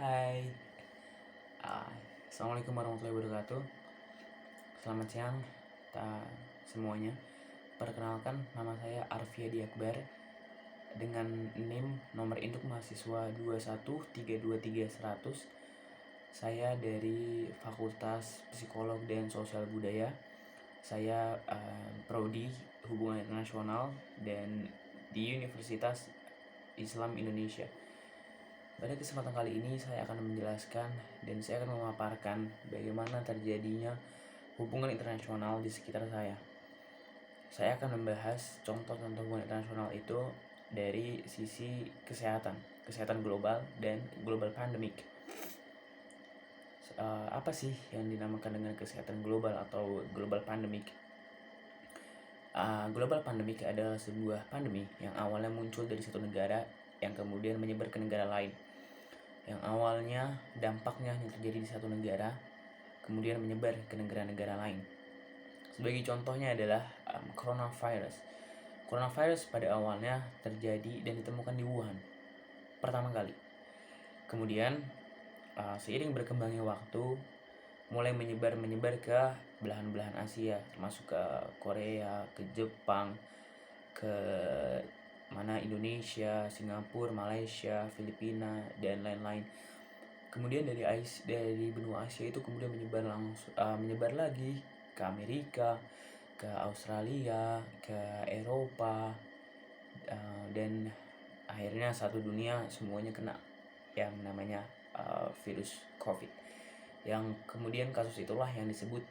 Hai, Ah, Assalamualaikum warahmatullahi wabarakatuh. Selamat siang semuanya. Perkenalkan, nama saya Arfiadi Akbar dengan NIM nomor induk mahasiswa 2132300. Saya dari Fakultas Psikolog dan Sosial Budaya. Saya prodi Hubungan Internasional dan di Universitas Islam Indonesia. Pada kesempatan kali ini saya akan menjelaskan dan saya akan memaparkan bagaimana terjadinya hubungan internasional di sekitar saya. Saya akan membahas contoh-contoh hubungan internasional itu dari sisi kesehatan global dan global pandemic. Apa sih yang dinamakan dengan kesehatan global atau global pandemic? Global pandemic adalah sebuah pandemi yang awalnya muncul dari satu negara yang kemudian menyebar ke negara lain. Yang awalnya dampaknya yang terjadi di satu negara kemudian menyebar ke negara-negara lain. Sebagai contohnya adalah coronavirus. Coronavirus pada awalnya terjadi dan ditemukan di Wuhan pertama kali. Kemudian seiring berkembangnya waktu mulai menyebar ke belahan-belahan Asia, termasuk ke Korea, ke Jepang, ke Indonesia, Singapura, Malaysia, Filipina, dan lain-lain. Kemudian dari benua Asia itu kemudian menyebar lagi ke Amerika, ke Australia, ke Eropa, dan akhirnya satu dunia semuanya kena yang namanya virus COVID. Yang kemudian kasus itulah yang disebut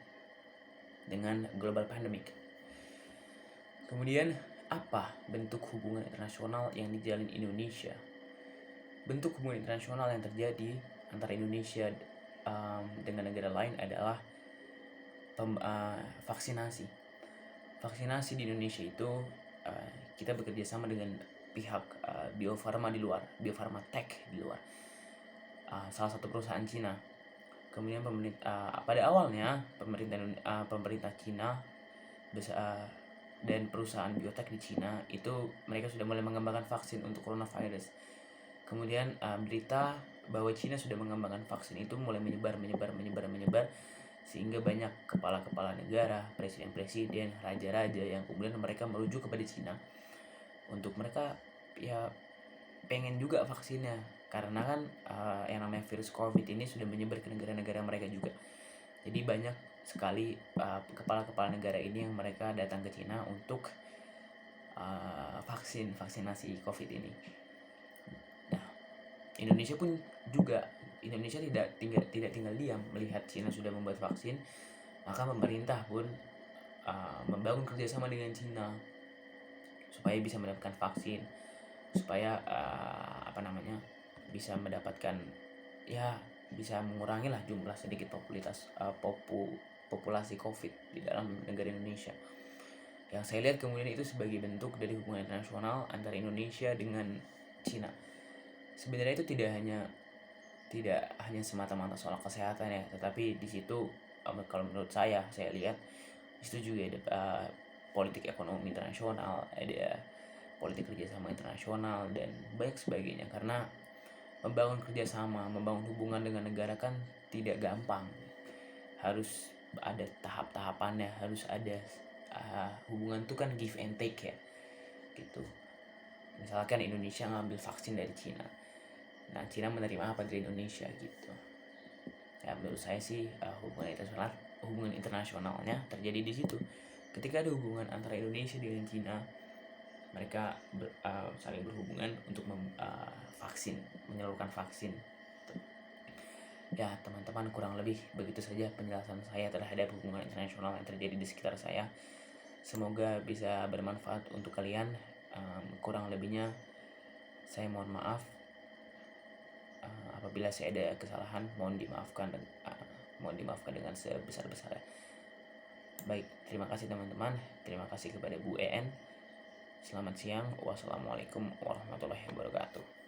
dengan global pandemic. Kemudian apa bentuk hubungan internasional yang dijalin Indonesia? Bentuk hubungan internasional yang terjadi antara Indonesia dengan negara lain adalah vaksinasi. Vaksinasi di Indonesia itu kita bekerja sama dengan pihak Bio Farma Tech di luar. Salah satu perusahaan Cina. Kemudian pada awalnya pemerintah Cina dan perusahaan biotek di Cina itu mereka sudah mulai mengembangkan vaksin untuk coronavirus. Kemudian berita bahwa Cina sudah mengembangkan vaksin itu mulai menyebar sehingga banyak kepala-kepala negara, presiden-presiden, raja-raja yang kemudian mereka merujuk kepada Cina untuk mereka ya pengen juga vaksinnya, karena kan yang namanya virus COVID ini sudah menyebar ke negara-negara mereka juga. Jadi banyak sekali kepala-kepala negara ini yang mereka datang ke Cina untuk vaksinasi COVID ini. Nah, Indonesia tidak tinggal diam melihat Cina sudah membuat vaksin, maka pemerintah pun membangun kerjasama dengan Cina supaya bisa mendapatkan vaksin, supaya bisa mendapatkan bisa mengurangi lah jumlah sedikit populasi COVID di dalam negara Indonesia. Yang saya lihat kemudian itu sebagai bentuk dari hubungan internasional antara Indonesia dengan Cina. Sebenarnya itu tidak hanya semata-mata soal kesehatan ya, tetapi di situ kalau menurut saya lihat di situ juga ada politik ekonomi internasional, ada politik kerjasama internasional dan banyak sebagainya. Karena membangun kerjasama, membangun hubungan dengan negara kan tidak gampang, harus ada tahap-tahapannya, harus ada hubungan itu kan give and take ya gitu. Misalkan Indonesia ngambil vaksin dari Cina, nah Cina menerima apa dari Indonesia gitu ya. Menurut saya sih hubungan internasionalnya terjadi di situ. Ketika ada hubungan antara Indonesia dengan Cina, mereka saling berhubungan untuk menyalurkan vaksin. Ya teman-teman, kurang lebih begitu saja penjelasan saya terhadap hubungan internasional yang terjadi di sekitar saya. Semoga bisa bermanfaat untuk kalian. Kurang lebihnya saya mohon maaf. Apabila saya ada kesalahan, mohon dimaafkan dengan sebesar-besarnya. Baik, terima kasih teman-teman. Terima kasih kepada Bu EN. Selamat siang. Wassalamualaikum warahmatullahi wabarakatuh.